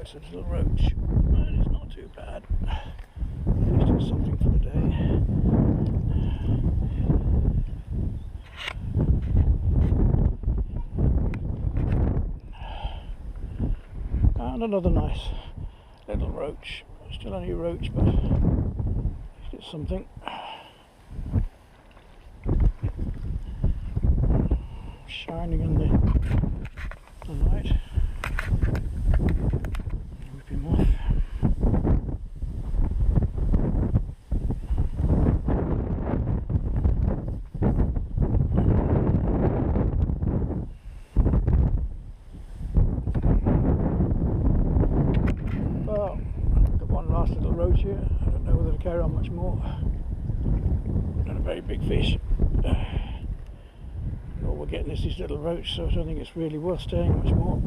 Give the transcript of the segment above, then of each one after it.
It's a little roach, but it's not too bad. At least it's something for the day. And another nice little roach. Still only a roach, but it's something. Shining in the light. Whip him off. Well, I've got one last little roach here. I don't know whether to carry on much more. Not a very big fish. All we're getting is this little roach, so I don't think it's really worth staying much more.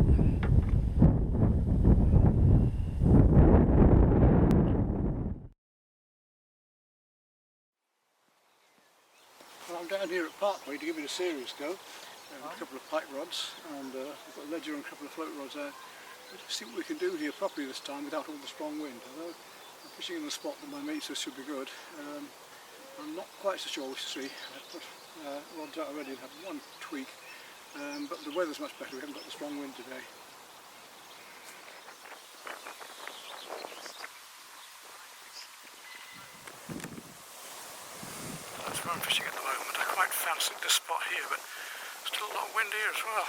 Well, I'm down here at Parkway to give it a serious go. A couple of pike rods, and I've got a ledger and a couple of float rods there. Let's see what we can do here properly this time without all the strong wind. Although I'm fishing in the spot that my mate says should be good. I'm not quite so sure, we'll see. I've put rods out already and had one tweak, but the weather's much better, we haven't got the strong wind today. That's where I'm fishing at the moment. I quite fancied this spot here, but still a lot of wind here as well.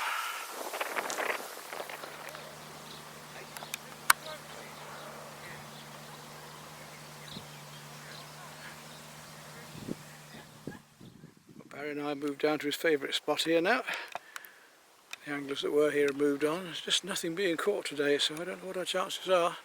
Barry and I moved down to his favourite spot here now. The anglers that were here have moved on. There's just nothing being caught today, so I don't know what our chances are.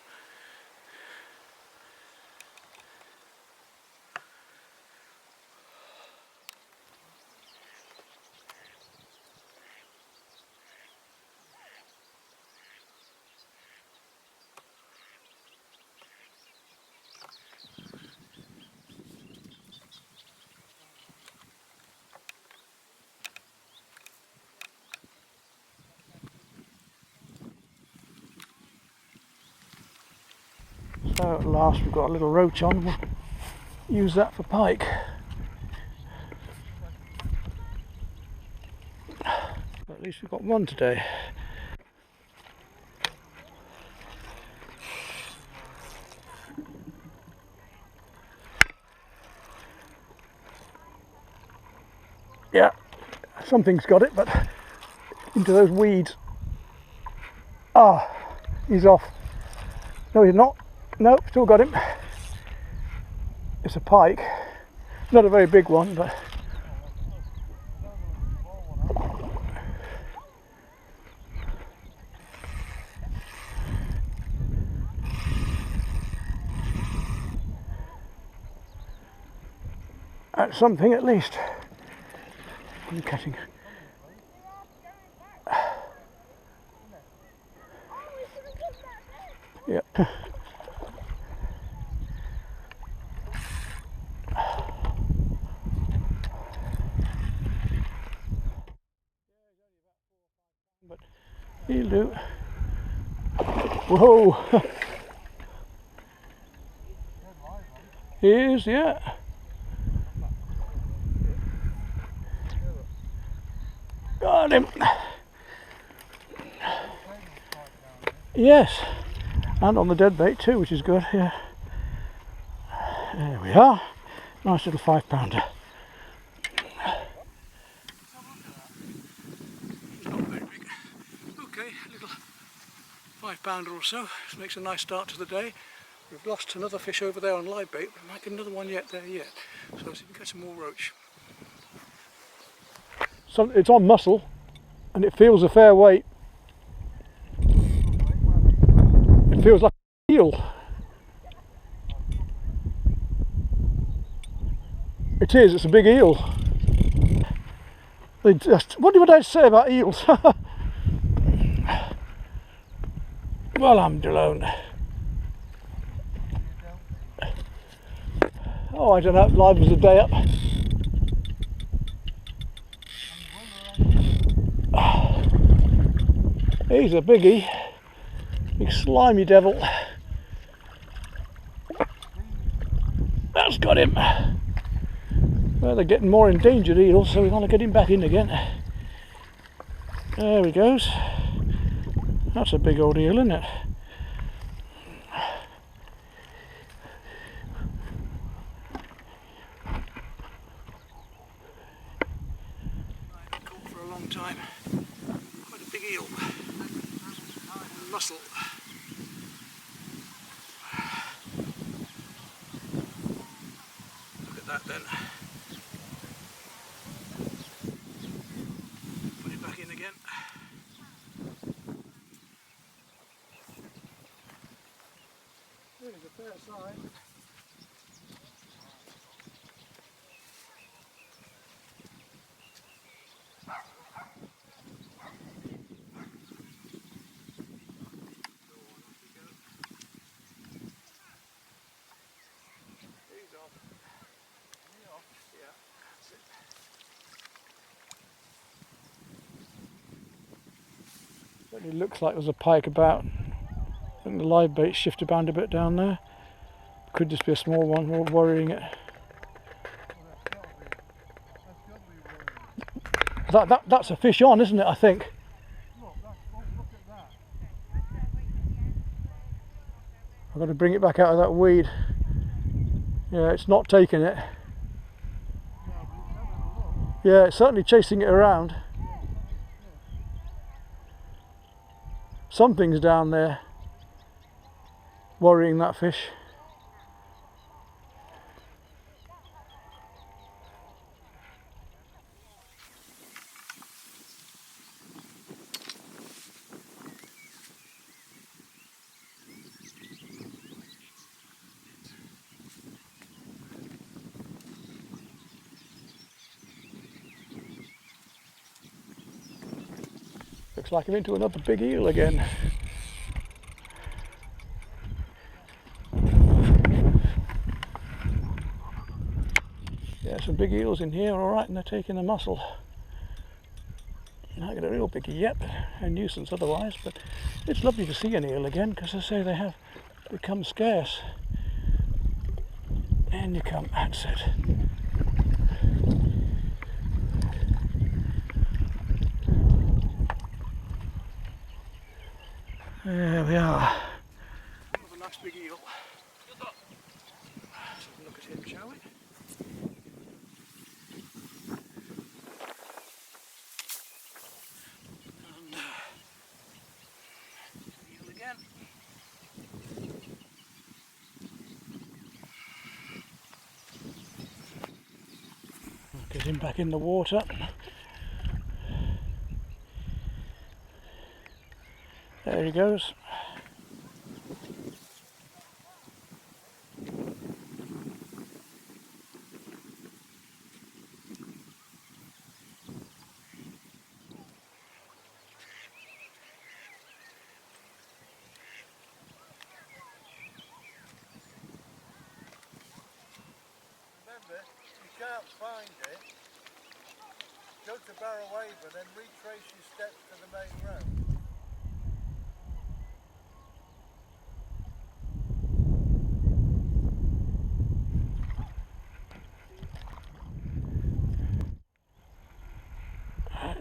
So at last we've got a little roach on, we'll use that for pike. But at least we've got one today. Yeah, something's got it, but into those weeds. Ah, he's off. No, he's not. No, still got him. It's a pike. Not a very big one, but that's something at least. I'm catching. Yeah. do. Whoa! He is, yeah. Got him. Yes, and on the dead bait too, which is good. Yeah. There we are. Nice little 5-pounder. Not very big. Okay, a little 5-pounder or so. This makes a nice start to the day. We've lost another fish over there on live bait, but we might get another one yet there yet. So let's see if we can get some more roach. So it's on muscle, and it feels a fair weight. It feels like an eel. It is, it's a big eel. What did I say about eels? Well, I'm alone. Oh, I don't know, live as a day up. He's a biggie. Big slimy devil. That's got him. Well, they're getting more endangered eels, so we want to get him back in again. There he goes. That's a big old eel, isn't it? I've caught for a long time. Quite a big eel. Muscle. Look at that then. Put it back in again. There's a fair size. Certainly looks like there's a pike about. I think the live bait shifted around a bit down there. Could just be a small one, we're worrying it. That's a fish on, isn't it, I think? Look at that. I've got to bring it back out of that weed. Yeah, it's not taking it. Yeah, it's certainly chasing it around. Something's down there worrying that fish. Looks like I'm into another big eel again. Yeah, some big eels in here, alright, and they're taking the muscle. Not get a real biggie yet, a nuisance otherwise, but it's lovely to see an eel again, because I say they have become scarce. And you come, that's it. There we are. Another nice big eel. Let's have a look at him, shall we? And eel again. Get him back in the water. There he goes. Remember, you can't find it. Go to Barrow Waver, then retrace your steps to the main road.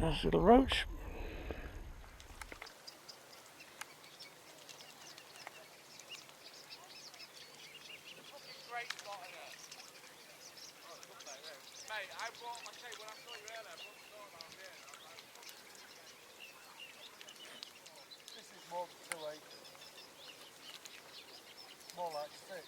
Nice little roach. This is more than 2 acres. More like 6.